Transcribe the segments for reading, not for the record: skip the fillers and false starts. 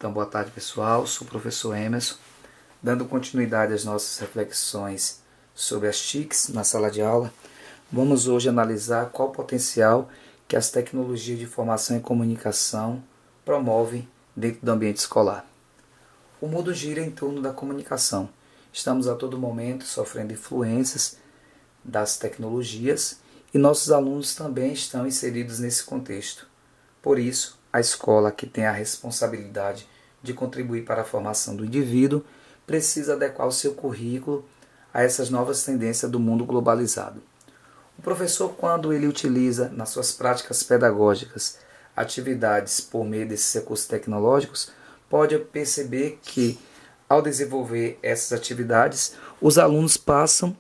Então, boa tarde, pessoal. Sou o professor Emerson, dando continuidade às nossas reflexões sobre as TICs na sala de aula. Vamos hoje analisar qual o potencial que as tecnologias de informação e comunicação promovem dentro do ambiente escolar. O mundo gira em torno da comunicação. Estamos a todo momento sofrendo influências das tecnologias e nossos alunos também estão inseridos nesse contexto. Por isso, a escola, que tem a responsabilidade de contribuir para a formação do indivíduo, precisa adequar o seu currículo a essas novas tendências do mundo globalizado. O professor, quando ele utiliza nas suas práticas pedagógicas atividades por meio desses recursos tecnológicos, pode perceber que, ao desenvolver essas atividades, os alunos passam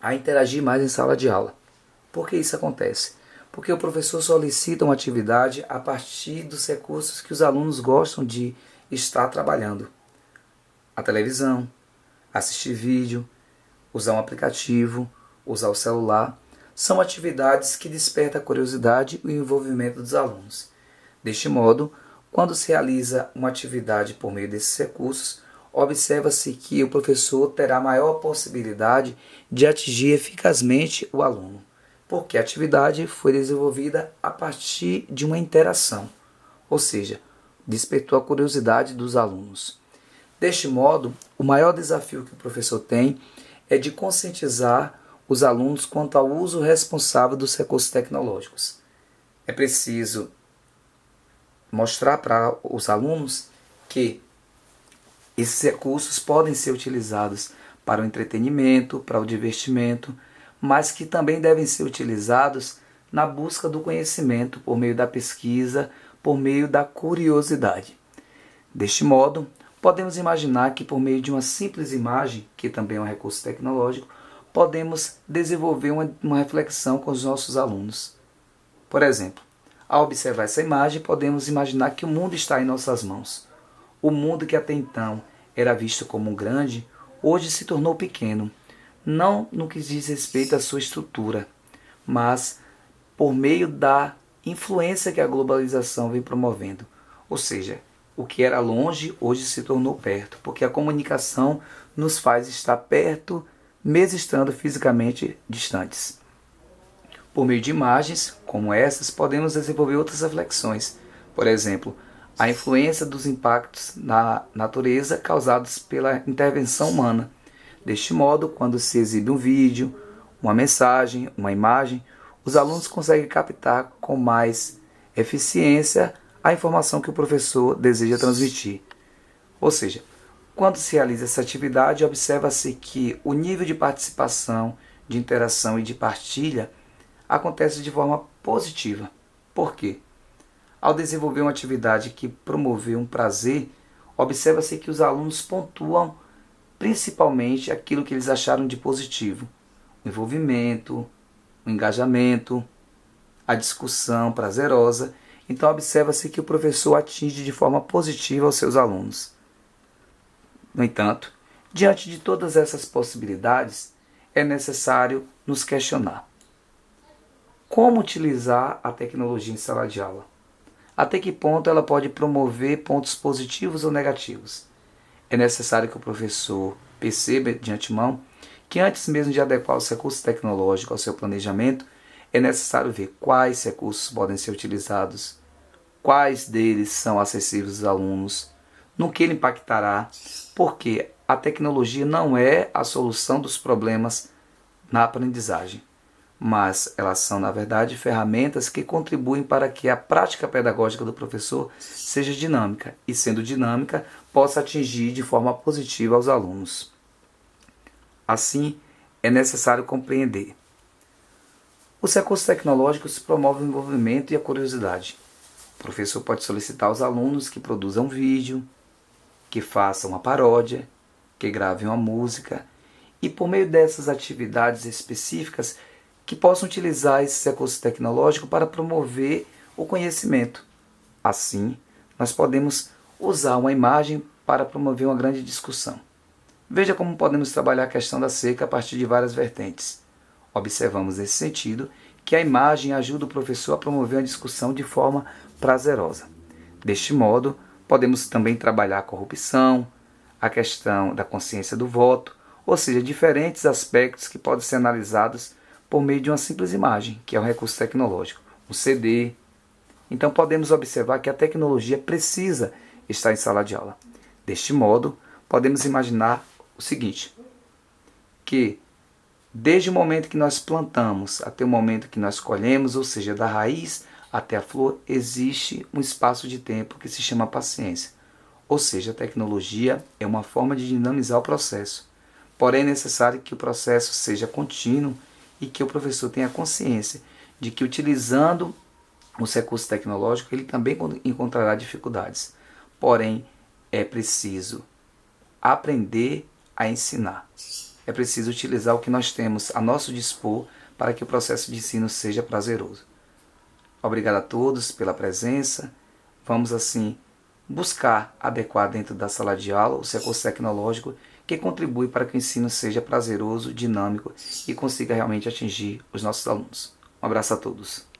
a interagir mais em sala de aula. Por que isso acontece? Porque o professor solicita uma atividade a partir dos recursos que os alunos gostam de estar trabalhando. A televisão, assistir vídeo, usar um aplicativo, usar o celular, são atividades que despertam a curiosidade e o envolvimento dos alunos. Deste modo, quando se realiza uma atividade por meio desses recursos, observa-se que o professor terá maior possibilidade de atingir eficazmente o aluno, porque a atividade foi desenvolvida a partir de uma interação, ou seja, despertou a curiosidade dos alunos. Deste modo, o maior desafio que o professor tem é de conscientizar os alunos quanto ao uso responsável dos recursos tecnológicos. É preciso mostrar para os alunos que esses recursos podem ser utilizados para o entretenimento, para o divertimento, mas que também devem ser utilizados na busca do conhecimento por meio da pesquisa, por meio da curiosidade. Deste modo, podemos imaginar que por meio de uma simples imagem, que também é um recurso tecnológico, podemos desenvolver uma reflexão com os nossos alunos. Por exemplo, ao observar essa imagem, podemos imaginar que o mundo está em nossas mãos. O mundo que até então era visto como grande, hoje se tornou pequeno, não no que diz respeito à sua estrutura, mas por meio da influência que a globalização vem promovendo. Ou seja, o que era longe hoje se tornou perto, porque a comunicação nos faz estar perto, mesmo estando fisicamente distantes. Por meio de imagens como essas, podemos desenvolver outras reflexões. Por exemplo, a influência dos impactos na natureza causados pela intervenção humana. Deste modo, quando se exibe um vídeo, uma mensagem, uma imagem, os alunos conseguem captar com mais eficiência a informação que o professor deseja transmitir. Ou seja, quando se realiza essa atividade, observa-se que o nível de participação, de interação e de partilha acontece de forma positiva. Por quê? Ao desenvolver uma atividade que promoveu um prazer, observa-se que os alunos pontuam principalmente aquilo que eles acharam de positivo. O envolvimento, o engajamento, a discussão prazerosa. Então observa-se que o professor atinge de forma positiva os seus alunos. No entanto, diante de todas essas possibilidades, é necessário nos questionar. Como utilizar a tecnologia em sala de aula? Até que ponto ela pode promover pontos positivos ou negativos? É necessário que o professor perceba de antemão que antes mesmo de adequar os recursos tecnológicos ao seu planejamento, é necessário ver quais recursos podem ser utilizados, quais deles são acessíveis aos alunos, no que ele impactará, porque a tecnologia não é a solução dos problemas na aprendizagem, mas elas são, na verdade, ferramentas que contribuem para que a prática pedagógica do professor seja dinâmica e, sendo dinâmica, possa atingir de forma positiva aos alunos. Assim, é necessário compreender. Os recursos tecnológicos promovem o envolvimento e a curiosidade. O professor pode solicitar aos alunos que produzam um vídeo, que façam uma paródia, que gravem uma música, e por meio dessas atividades específicas, que possam utilizar esses recursos tecnológicos para promover o conhecimento. Assim, nós podemos usar uma imagem para promover uma grande discussão. Veja como podemos trabalhar a questão da seca a partir de várias vertentes. Observamos nesse sentido que a imagem ajuda o professor a promover uma discussão de forma prazerosa. Deste modo, Podemos também trabalhar a corrupção, a questão da consciência do voto, ou seja, diferentes aspectos que podem ser analisados por meio de uma simples imagem, que é um recurso tecnológico, um CD. Então podemos observar que a tecnologia precisa estar em sala de aula. Deste modo, podemos imaginar o seguinte, que desde o momento que nós plantamos até o momento que nós colhemos, ou seja, da raiz até a flor, existe um espaço de tempo que se chama paciência. Ou seja, a tecnologia é uma forma de dinamizar o processo. Porém, é necessário que o processo seja contínuo e que o professor tenha consciência de que, utilizando os recursos tecnológicos, ele também encontrará dificuldades. Porém, é preciso aprender a ensinar. É preciso utilizar o que nós temos a nosso dispor para que o processo de ensino seja prazeroso. Obrigado a todos pela presença. Vamos, assim, buscar adequar dentro da sala de aula o recurso tecnológico que contribui para que o ensino seja prazeroso, dinâmico e consiga realmente atingir os nossos alunos. Um abraço a todos.